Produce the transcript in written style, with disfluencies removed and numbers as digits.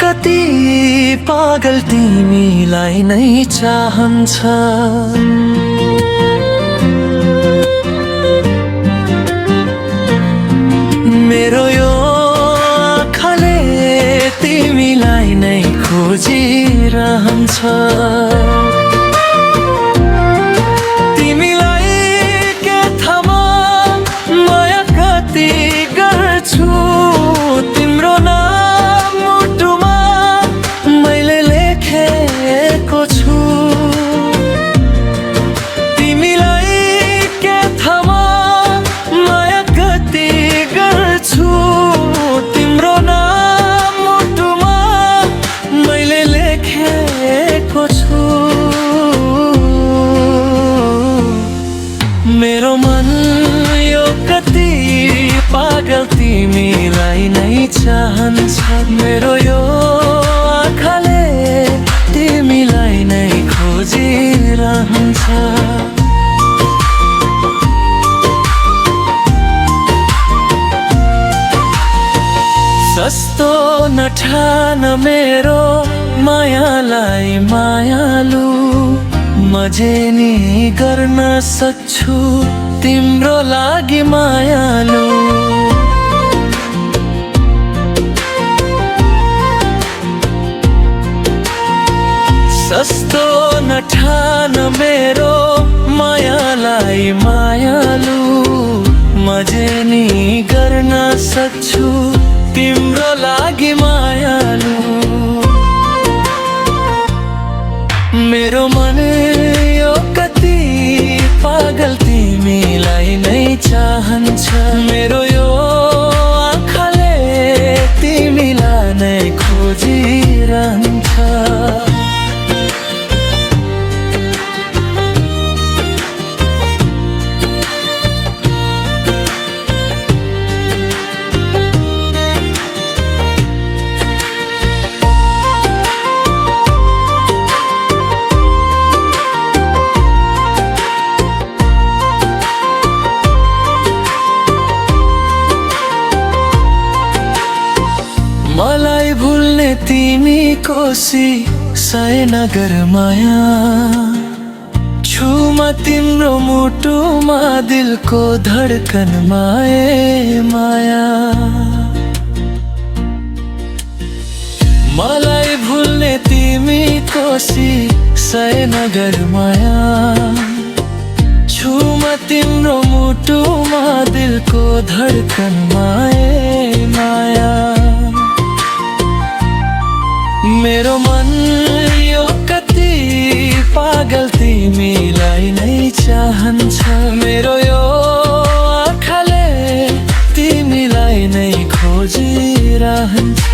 कति पागल तिमीलाई नै चाहन्छ। मेरो यो आँखाले तिमीलाई नै खोजिरहन्छ। तिमीलाई के थाहा माया कति गर्छु, तिम्रो नाम मुटुमा मैले लेखेको छु। तिमीलाई के थाहा माया कति गर्छु, तिम्रो नाम मुटुमा मैले लेखेको छु। मेरो मन यो कति पागल तिमीलाई नै चाहन्छ। मेरो यो आँखाले तिमीलाई नै खोजिरहन्छ। सस्तो नठान मेरो मायालाई मायालु, म जे नि गर्न सक्छु तिम्रो लागि मायालु। सस्तो नठान मेरो मायालाई मायालु, म जे नि गर्न सक्छु तिम्रो लागि मायालु। मेरो मन यो कति पागल तिमीलाई नै चाहन्छ। मेरो यो आँखाले तिमीलाई नै खोजिरहन्छ। मलाई भुल्ने तिमी कोसी सय नगर माया, छुमा तिम्रो मुटुमा दिलको धडकन माया माया। मलाई भुल्ने तिमी कोसी सय नगर माया, छुमा तिम्रो मुटुमा दिलको धडकन माया माया। मेरो मन यो कति पागल तिमीलाई नै चाहन्छ। मेरो यो आँखाले तिमीलाई नै खोजिरहन्छ।